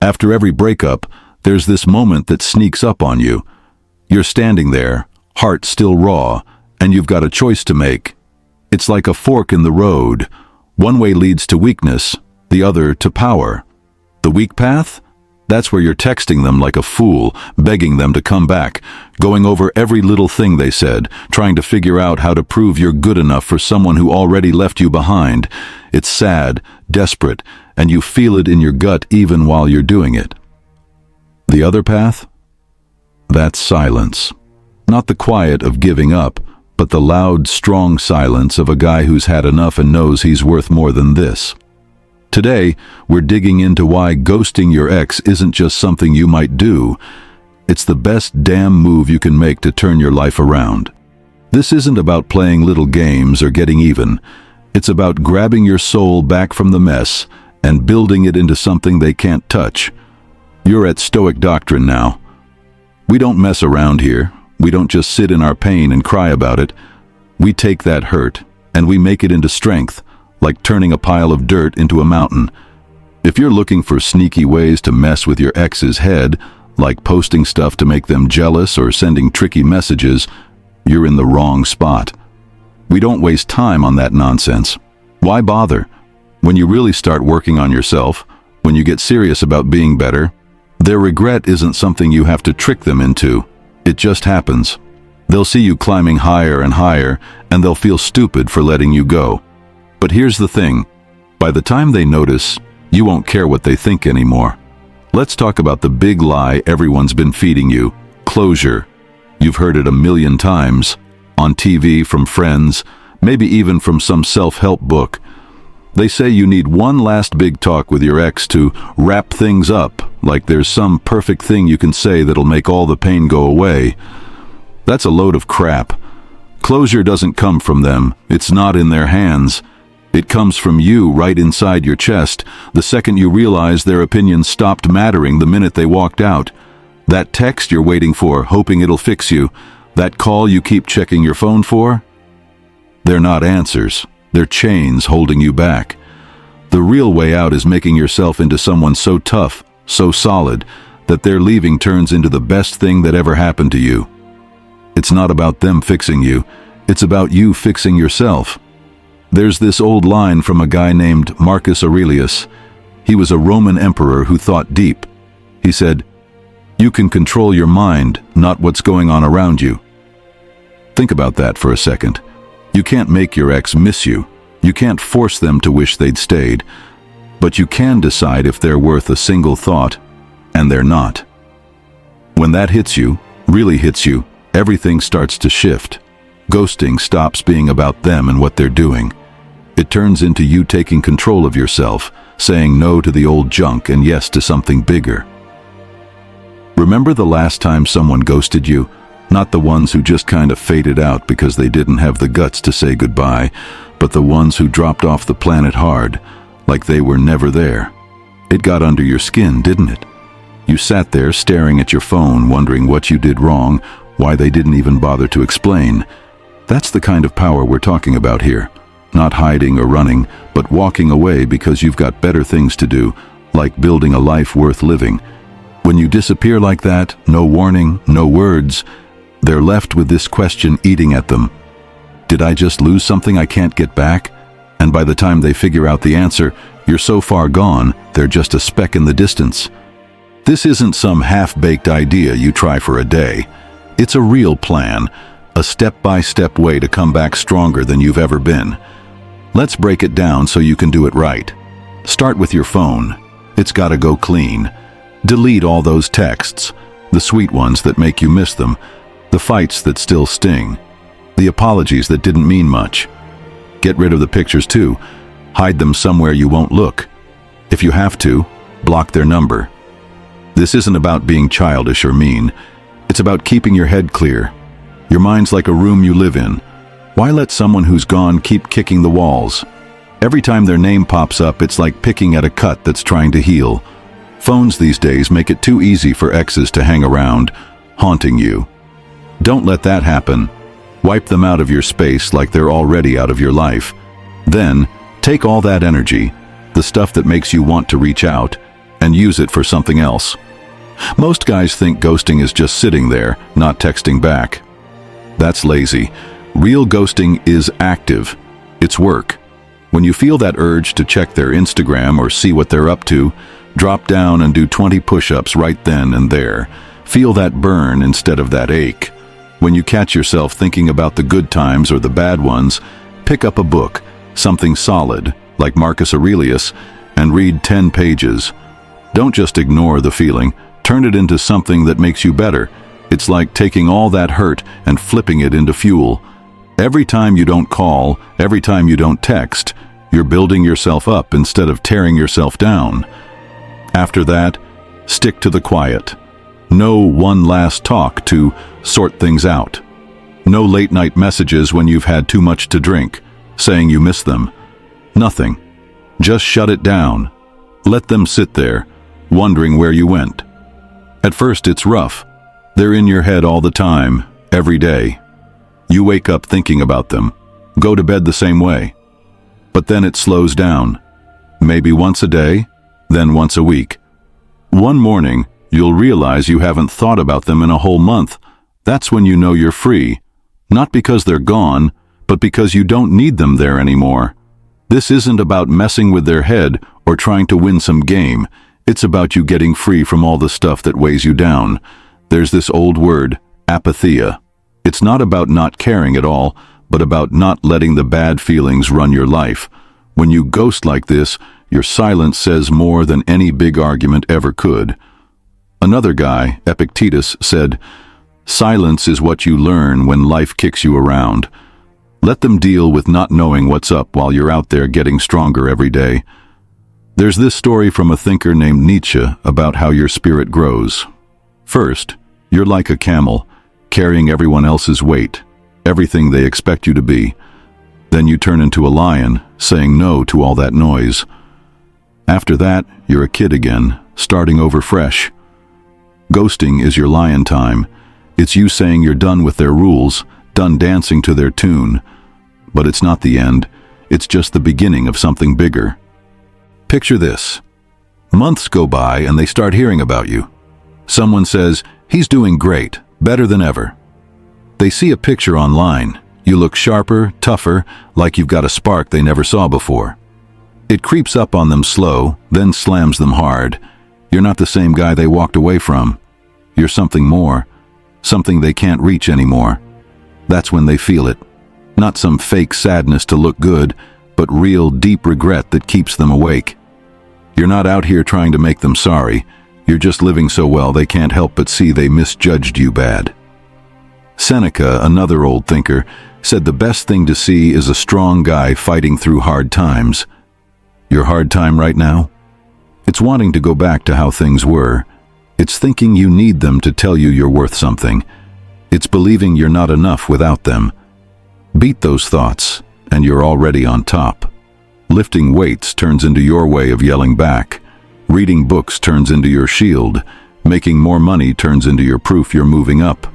After every breakup, there's this moment that sneaks up on you. You're standing there, heart still raw, and you've got a choice to make. It's like a fork in the road. One way leads to weakness, the other to power. The weak path? That's where you're texting them like a fool, begging them to come back, going over every little thing they said, trying to figure out how to prove you're good enough for someone who already left you behind. It's sad, desperate, and you feel it in your gut even while you're doing it. The other path? That's silence. Not the quiet of giving up, but the loud, strong silence of a guy who's had enough and knows he's worth more than this. Today, we're digging into why ghosting your ex isn't just something you might do. It's the best damn move you can make to turn your life around. This isn't about playing little games or getting even. It's about grabbing your soul back from the mess and building it into something they can't touch. You're at Stoic Doctrine now. We don't mess around here. We don't just sit in our pain and cry about it. We take that hurt and we make it into strength, like turning a pile of dirt into a mountain. If you're looking for sneaky ways to mess with your ex's head, like posting stuff to make them jealous or sending tricky messages, you're in the wrong spot. We don't waste time on that nonsense. Why bother? When you really start working on yourself, when you get serious about being better, their regret isn't something you have to trick them into. It just happens. They'll see you climbing higher and higher, and they'll feel stupid for letting you go. But here's the thing. By the time they notice, you won't care what they think anymore. Let's talk about the big lie everyone's been feeding you: closure. You've heard it a million times, on TV, from friends, maybe even from some self-help book. They say you need one last big talk with your ex to wrap things up, like there's some perfect thing you can say that'll make all the pain go away. That's a load of crap. Closure doesn't come from them. It's not in their hands. It comes from you right inside your chest, the second you realize their opinion stopped mattering the minute they walked out. That text you're waiting for, hoping it'll fix you, that call you keep checking your phone for, they're not answers. They're chains holding you back. The real way out is making yourself into someone so tough, so solid, that their leaving turns into the best thing that ever happened to you. It's not about them fixing you. It's about you fixing yourself. There's this old line from a guy named Marcus Aurelius. He was a Roman emperor who thought deep. He said, "You can control your mind, not what's going on around you." Think about that for a second. You can't make your ex miss you. You can't force them to wish they'd stayed. But you can decide if they're worth a single thought, and they're not. When that hits you, really hits you, everything starts to shift. Ghosting stops being about them and what they're doing. It turns into you taking control of yourself, saying no to the old junk and yes to something bigger. Remember the last time someone ghosted you? Not the ones who just kind of faded out because they didn't have the guts to say goodbye, but the ones who dropped off the planet hard, like they were never there. It got under your skin, didn't it? You sat there staring at your phone, wondering what you did wrong, why they didn't even bother to explain. That's the kind of power we're talking about here. Not hiding or running, but walking away because you've got better things to do, like building a life worth living. When you disappear like that, no warning, no words, they're left with this question eating at them. Did I just lose something I can't get back? And by the time they figure out the answer, you're so far gone, they're just a speck in the distance. This isn't some half-baked idea you try for a day. It's a real plan, a step-by-step way to come back stronger than you've ever been. Let's break it down so you can do it right. Start with your phone. It's gotta go clean. Delete all those texts, the sweet ones that make you miss them, the fights that still sting, the apologies that didn't mean much. Get rid of the pictures too. Hide them somewhere you won't look. If you have to, block their number. This isn't about being childish or mean. It's about keeping your head clear. Your mind's like a room you live in. Why let someone who's gone keep kicking the walls? Every time their name pops up, it's like picking at a cut that's trying to heal. Phones these days make it too easy for exes to hang around, haunting you. Don't let that happen. Wipe them out of your space like they're already out of your life. Then, take all that energy, the stuff that makes you want to reach out, and use it for something else. Most guys think ghosting is just sitting there, not texting back. That's lazy. Real ghosting is active. It's work. When you feel that urge to check their Instagram or see what they're up to, drop down and do 20 push-ups right then and there. Feel that burn instead of that ache. When you catch yourself thinking about the good times or the bad ones, pick up a book, something solid, like Marcus Aurelius, and read 10 pages. Don't just ignore the feeling, turn it into something that makes you better. It's like taking all that hurt and flipping it into fuel. Every time you don't call, every time you don't text, you're building yourself up instead of tearing yourself down. After that, stick to the quiet. No one last talk to sort things out. No late-night messages when you've had too much to drink, saying you miss them. Nothing. Just shut it down. Let them sit there, wondering where you went. At first it's rough. They're in your head all the time, every day. You wake up thinking about them, go to bed the same way. But then it slows down. Maybe once a day, then once a week. One morning, you'll realize you haven't thought about them in a whole month. That's when you know you're free. Not because they're gone, but because you don't need them there anymore. This isn't about messing with their head or trying to win some game. It's about you getting free from all the stuff that weighs you down. There's this old word, apatheia. It's not about not caring at all, but about not letting the bad feelings run your life. When you ghost like this, your silence says more than any big argument ever could. Another guy, Epictetus, said, "Silence is what you learn when life kicks you around." Let them deal with not knowing what's up while you're out there getting stronger every day. There's this story from a thinker named Nietzsche about how your spirit grows. First, you're like a camel, carrying everyone else's weight, everything they expect you to be. Then you turn into a lion, saying no to all that noise. After that, you're a kid again, starting over fresh. Ghosting is your lion time. It's you saying you're done with their rules, done dancing to their tune. But it's not the end. It's just the beginning of something bigger. Picture this. Months go by and they start hearing about you. Someone says, "He's doing great, better than ever." They see a picture online. You look sharper, tougher, like you've got a spark they never saw before. It creeps up on them slow, then slams them hard. You're not the same guy they walked away from. You're something more, something they can't reach anymore. That's when they feel it. Not some fake sadness to look good, but real deep regret that keeps them awake. You're not out here trying to make them sorry. You're just living so well they can't help but see they misjudged you bad. Seneca, another old thinker, said the best thing to see is a strong guy fighting through hard times. Your hard time right now? It's wanting to go back to how things were. It's thinking you need them to tell you you're worth something. It's believing you're not enough without them. Beat those thoughts, and you're already on top. Lifting weights turns into your way of yelling back. Reading books turns into your shield. Making more money turns into your proof you're moving up.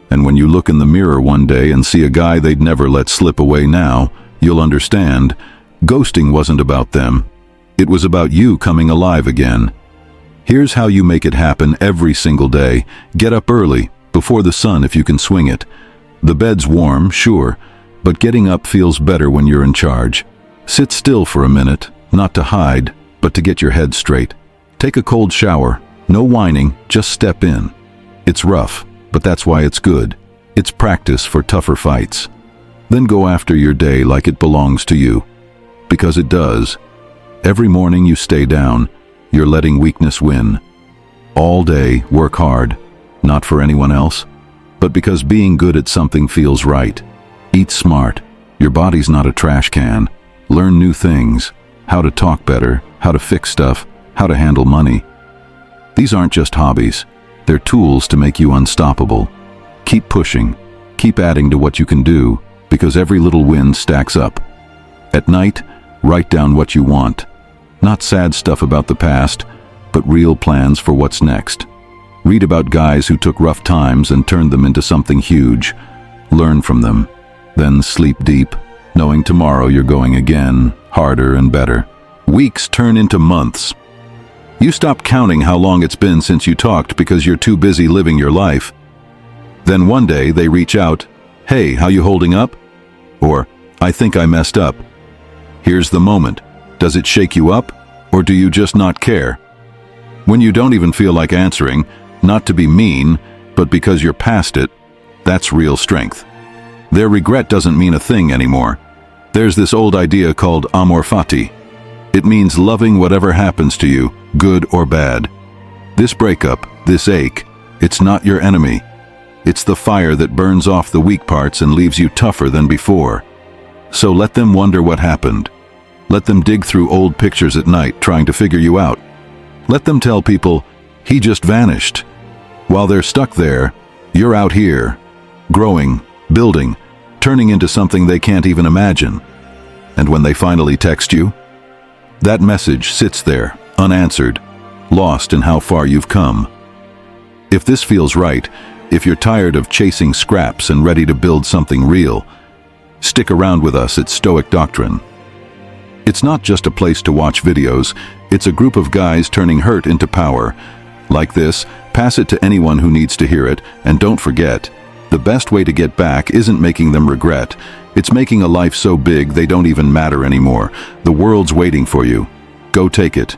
And when you look in the mirror one day and see a guy they'd never let slip away now, you'll understand. Ghosting wasn't about them. It was about you coming alive again. Here's how you make it happen every single day. Get up early, before the sun if you can swing it. The bed's warm, sure, but getting up feels better when you're in charge. Sit still for a minute, not to hide, but to get your head straight. Take a cold shower. No whining, just step in. It's rough, but that's why it's good. It's practice for tougher fights. Then go after your day like it belongs to you. Because it does. Every morning you stay down, you're letting weakness win. All day, work hard, not for anyone else, but because being good at something feels right. Eat smart. Your body's not a trash can. Learn new things. How to talk better, how to fix stuff, how to handle money. These aren't just hobbies. They're tools to make you unstoppable. Keep pushing. Keep adding to what you can do, because every little win stacks up. At night, write down what you want. Not sad stuff about the past, but real plans for what's next. Read about guys who took rough times and turned them into something huge. Learn from them. Then sleep deep, knowing tomorrow you're going again, harder and better. Weeks turn into months. You stop counting how long it's been since you talked because you're too busy living your life. Then one day they reach out, "Hey, how you holding up?" Or, "I think I messed up." Here's the moment. Does it shake you up, or do you just not care? When you don't even feel like answering, not to be mean, but because you're past it, that's real strength. Their regret doesn't mean a thing anymore. There's this old idea called amor fati. It means loving whatever happens to you, good or bad. This breakup, this ache, it's not your enemy. It's the fire that burns off the weak parts and leaves you tougher than before. So let them wonder what happened. Let them dig through old pictures at night trying to figure you out. Let them tell people, "He just vanished." While they're stuck there, you're out here, growing, building, turning into something they can't even imagine. And when they finally text you, that message sits there, unanswered, lost in how far you've come. If this feels right, if you're tired of chasing scraps and ready to build something real, stick around with us at Stoic Doctrine. It's not just a place to watch videos, it's a group of guys turning hurt into power. Like this, pass it to anyone who needs to hear it, and don't forget, the best way to get back isn't making them regret, it's making a life so big they don't even matter anymore. The world's waiting for you. Go take it.